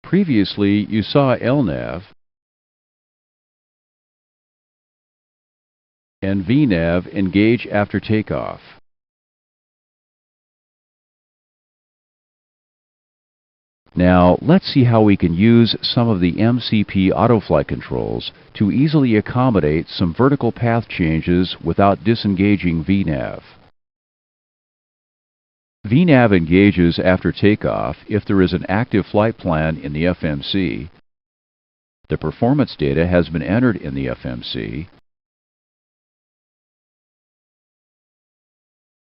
Previously, you saw LNAV and VNAV engage after takeoff. Now, let's see how we can use some of the MCP autoflight controls to easily accommodate some vertical path changes without disengaging VNAV. VNAV engages after takeoff if there is an active flight plan in the FMC, the performance data has been entered in the FMC,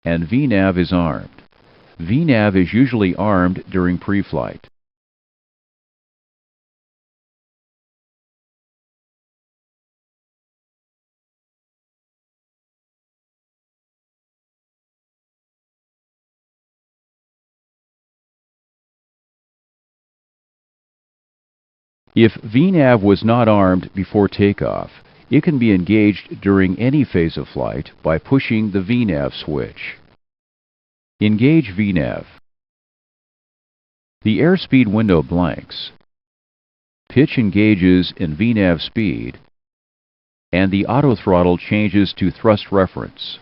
and VNAV is armed. VNAV is usually armed during pre-flight. If VNAV was not armed before takeoff, it can be engaged during any phase of flight by pushing the VNAV switch. Engage VNAV. The airspeed window blanks. Pitch engages in VNAV speed, and the autothrottle changes to thrust reference.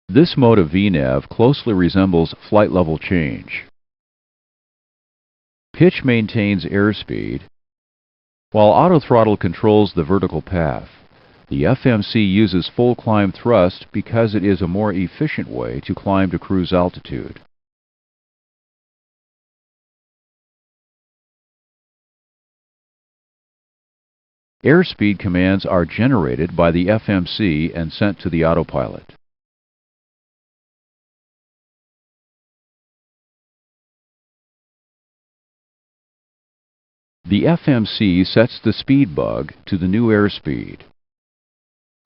This mode of VNAV closely resembles flight level change. Pitch maintains airspeed, while autothrottle controls the vertical path. The FMC uses full climb thrust because it is a more efficient way to climb to cruise altitude. Airspeed commands are generated by the FMC and sent to the autopilot. The FMC sets the speed bug to the new airspeed,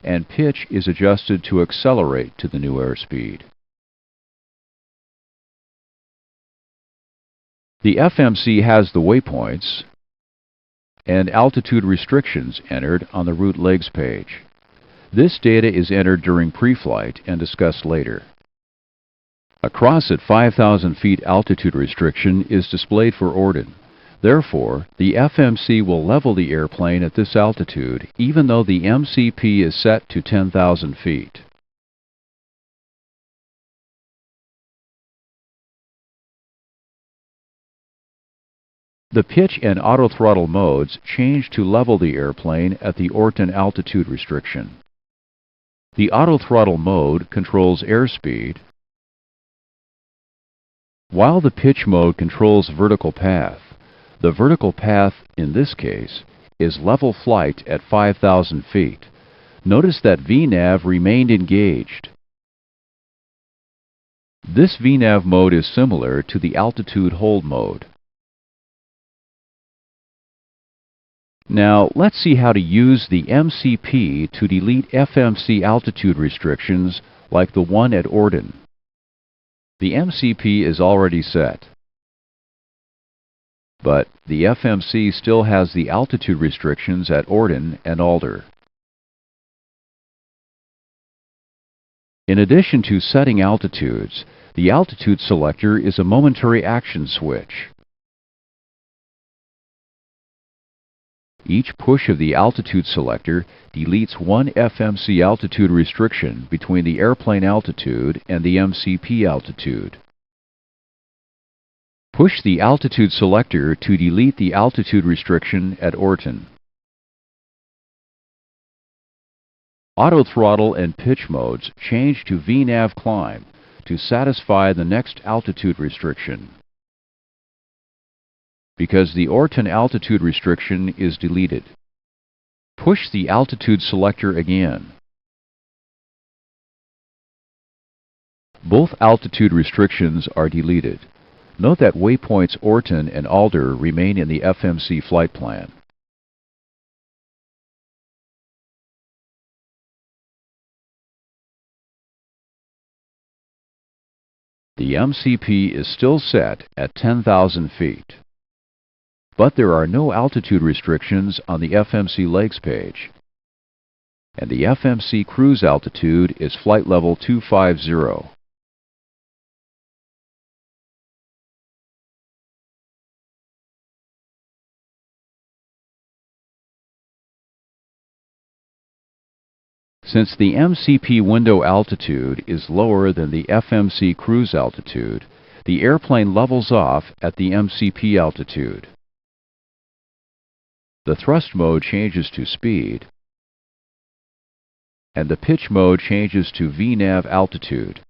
and pitch is adjusted to accelerate to the new airspeed. The FMC has the waypoints and altitude restrictions entered on the route legs page. This data is entered during pre-flight and discussed later. A cross at 5,000 feet altitude restriction is displayed for Orden. Therefore, the FMC will level the airplane at this altitude even though the MCP is set to 10,000 feet. The pitch and autothrottle modes change to level the airplane at the Orton altitude restriction. The autothrottle mode controls airspeed, while the pitch mode controls vertical path. The vertical path, in this case, is level flight at 5,000 feet. Notice that VNAV remained engaged. This VNAV mode is similar to the altitude hold mode. Now, let's see how to use the MCP to delete FMC altitude restrictions like the one at Orden. The MCP is already set, but the FMC still has the altitude restrictions at Orden and Alder. In addition to setting altitudes, the altitude selector is a momentary action switch. Each push of the altitude selector deletes one FMC altitude restriction between the airplane altitude and the MCP altitude. Push the altitude selector to delete the altitude restriction at Orton. Autothrottle and pitch modes change to VNAV climb to satisfy the next altitude restriction, because the Orton altitude restriction is deleted. Push the altitude selector again. Both altitude restrictions are deleted. Note that waypoints Orton and Alder remain in the FMC flight plan. The MCP is still set at 10,000 feet. But there are no altitude restrictions on the FMC legs page, and the FMC cruise altitude is flight level 250. Since the MCP window altitude is lower than the FMC cruise altitude, the airplane levels off at the MCP altitude. The thrust mode changes to speed, and the pitch mode changes to VNAV altitude.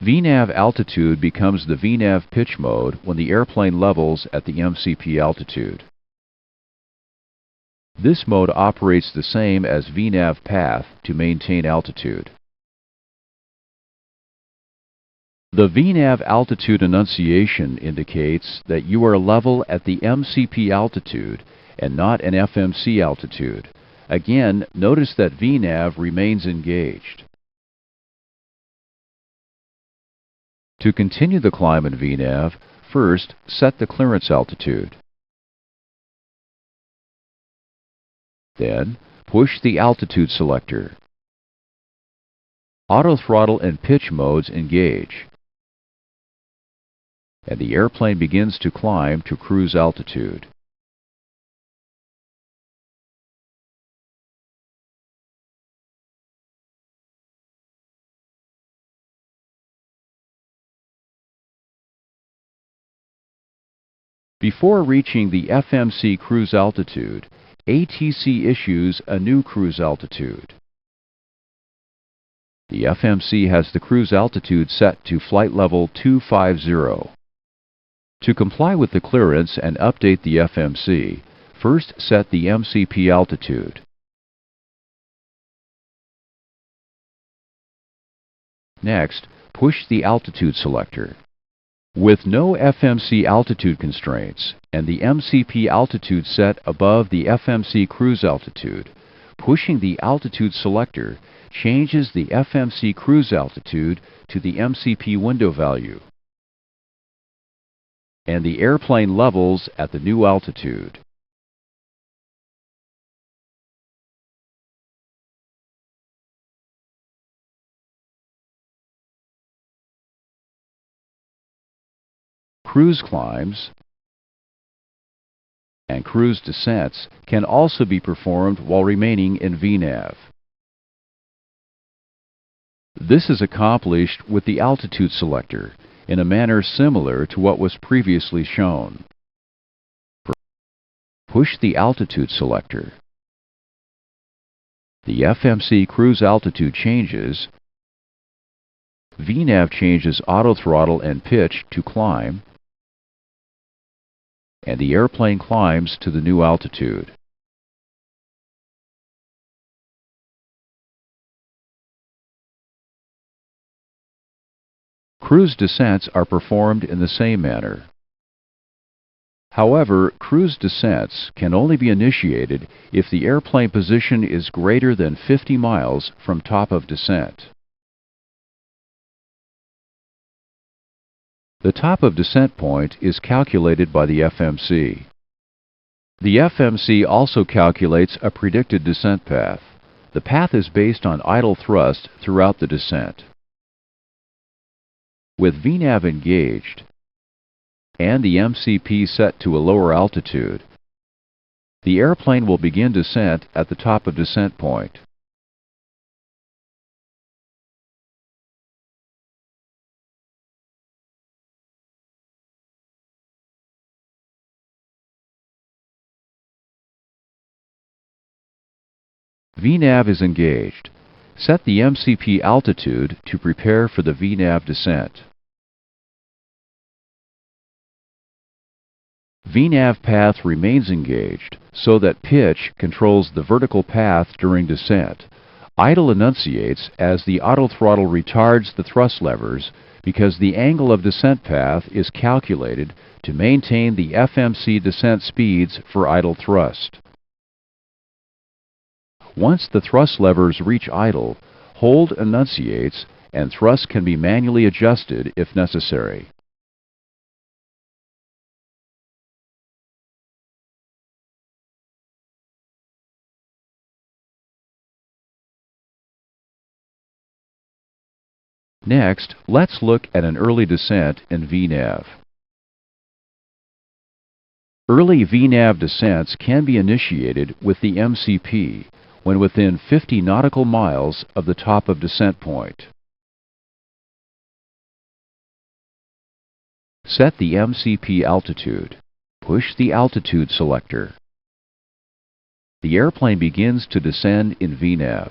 VNAV altitude becomes the VNAV pitch mode when the airplane levels at the MCP altitude. This mode operates the same as VNAV path to maintain altitude. The VNAV altitude enunciation indicates that you are level at the MCP altitude and not an FMC altitude. Again, notice that VNAV remains engaged. To continue the climb in VNAV, first set the clearance altitude. Then, push the altitude selector. Auto throttle and pitch modes engage, and the airplane begins to climb to cruise altitude. Before reaching the FMC cruise altitude, ATC issues a new cruise altitude. The FMC has the cruise altitude set to flight level 250. To comply with the clearance and update the FMC, first set the MCP altitude. Next, push the altitude selector. With no FMC altitude constraints and the MCP altitude set above the FMC cruise altitude, pushing the altitude selector changes the FMC cruise altitude to the MCP window value, and the airplane levels at the new altitude. Cruise climbs and cruise descents can also be performed while remaining in VNAV. This is accomplished with the altitude selector in a manner similar to what was previously shown. Push the altitude selector. The FMC cruise altitude changes. VNAV changes auto throttle and pitch to climb, and the airplane climbs to the new altitude. Cruise descents are performed in the same manner. However, cruise descents can only be initiated if the airplane position is greater than 50 miles from top of descent. The top of descent point is calculated by the FMC. The FMC also calculates a predicted descent path. The path is based on idle thrust throughout the descent. With VNAV engaged and the MCP set to a lower altitude, the airplane will begin descent at the top of descent point. VNAV is engaged. Set the MCP altitude to prepare for the VNAV descent. VNAV path remains engaged so that pitch controls the vertical path during descent. Idle enunciates as the auto throttle retards the thrust levers because the angle of descent path is calculated to maintain the FMC descent speeds for idle thrust. Once the thrust levers reach idle, hold enunciates and thrust can be manually adjusted if necessary. Next, let's look at an early descent in VNAV. Early VNAV descents can be initiated with the MCP, when within 50 nautical miles of the top of descent point. Set the MCP altitude. Push the altitude selector. The airplane begins to descend in VNAV.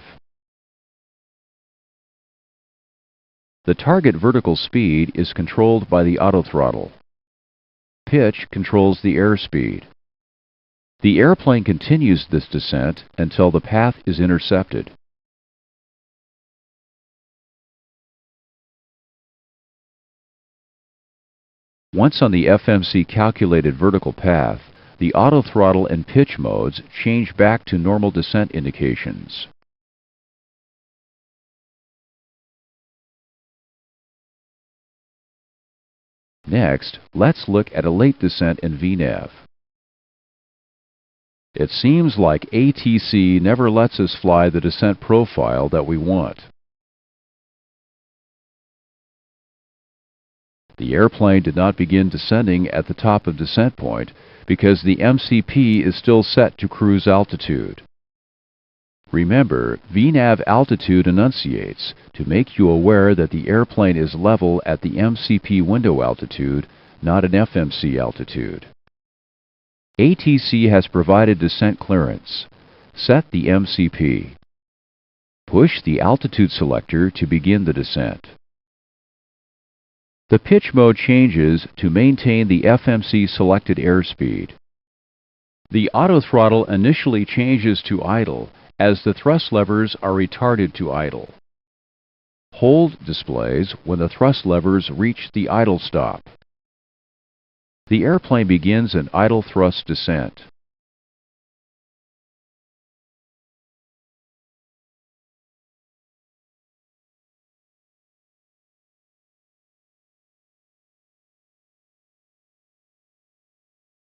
The target vertical speed is controlled by the autothrottle. Pitch controls the airspeed. The airplane continues this descent until the path is intercepted. Once on the FMC calculated vertical path, the autothrottle and pitch modes change back to normal descent indications. Next, let's look at a late descent in VNAV. It seems like ATC never lets us fly the descent profile that we want. The airplane did not begin descending at the top of descent point because the MCP is still set to cruise altitude. Remember, VNAV altitude enunciates to make you aware that the airplane is level at the MCP window altitude, not an FMC altitude. ATC has provided descent clearance. Set the MCP. Push the altitude selector to begin the descent. The pitch mode changes to maintain the FMC selected airspeed. The autothrottle initially changes to idle as the thrust levers are retarded to idle. Hold displays when the thrust levers reach the idle stop. The airplane begins an idle thrust descent.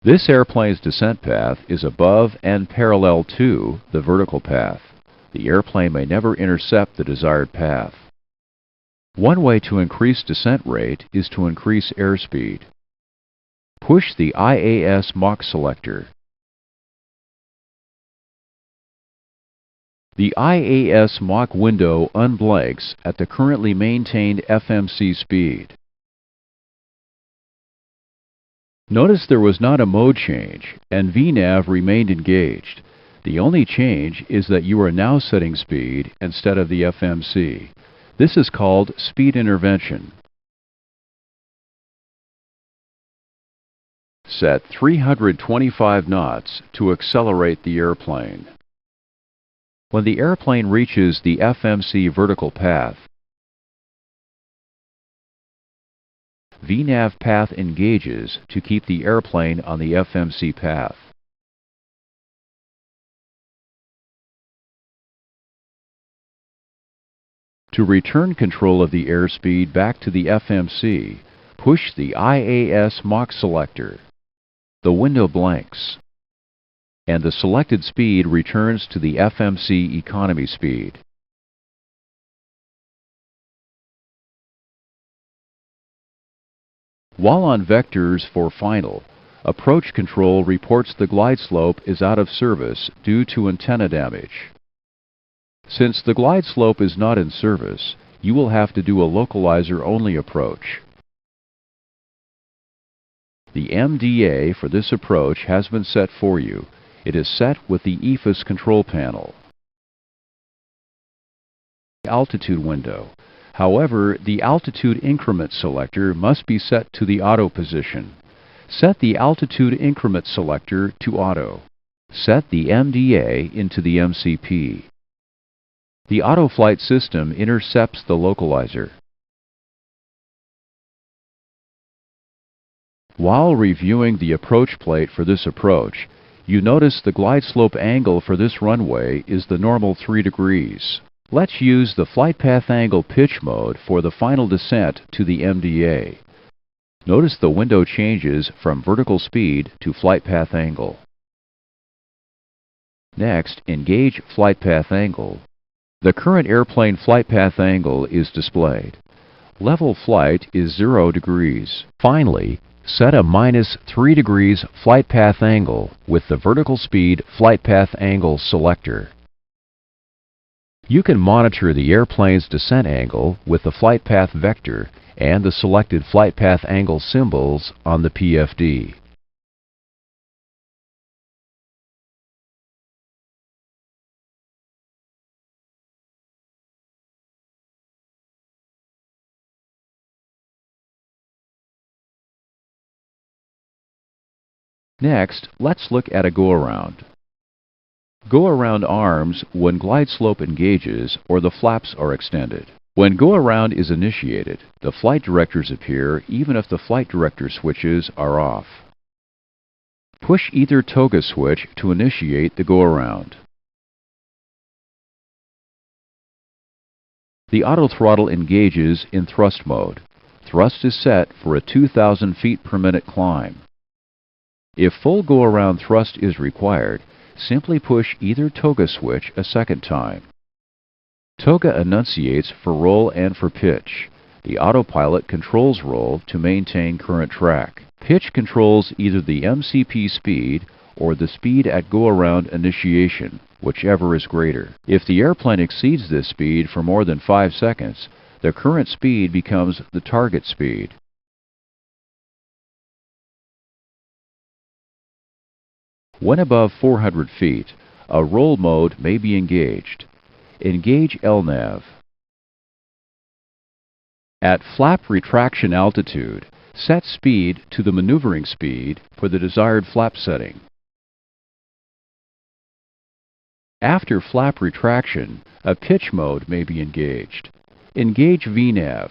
This airplane's descent path is above and parallel to the vertical path. The airplane may never intercept the desired path. One way to increase descent rate is to increase airspeed. Push the IAS Mach selector. The IAS Mach window unblanks at the currently maintained FMC speed. Notice there was not a mode change, and VNAV remained engaged. The only change is that you are now setting speed instead of the FMC. This is called speed intervention. Set 325 knots to accelerate the airplane. When the airplane reaches the FMC vertical path, VNAV path engages to keep the airplane on the FMC path. To return control of the airspeed back to the FMC, push the IAS Mach selector. The window blanks, and the selected speed returns to the FMC economy speed. While on vectors for final, approach control reports the glide slope is out of service due to antenna damage. Since the glide slope is not in service, you will have to do a localizer-only approach. The MDA for this approach has been set for you. It is set with the EFIS control panel. Altitude window. However, the altitude increment selector must be set to the auto position. Set the altitude increment selector to auto. Set the MDA into the MCP. The auto flight system intercepts the localizer. While reviewing the approach plate for this approach, you notice the glide slope angle for this runway is the normal 3 degrees. Let's use the flight path angle pitch mode for the final descent to the MDA. Notice the window changes from vertical speed to flight path angle. Next, engage flight path angle. The current airplane flight path angle is displayed. Level flight is 0 degrees. Finally, set a -3 degrees flight path angle with the vertical speed flight path angle selector. You can monitor the airplane's descent angle with the flight path vector and the selected flight path angle symbols on the PFD. Next, let's look at a go-around. Go-around arms when glide slope engages or the flaps are extended. When go-around is initiated, the flight directors appear even if the flight director switches are off. Push either toga switch to initiate the go-around. The autothrottle engages in thrust mode. Thrust is set for a 2,000 feet per minute climb. If full go-around thrust is required, simply push either toga switch a second time. Toga enunciates for roll and for pitch. The autopilot controls roll to maintain current track. Pitch controls either the MCP speed or the speed at go-around initiation, whichever is greater. If the airplane exceeds this speed for more than 5 seconds, the current speed becomes the target speed. When above 400 feet, a roll mode may be engaged. Engage LNAV. At flap retraction altitude, set speed to the maneuvering speed for the desired flap setting. After flap retraction, a pitch mode may be engaged. Engage VNAV.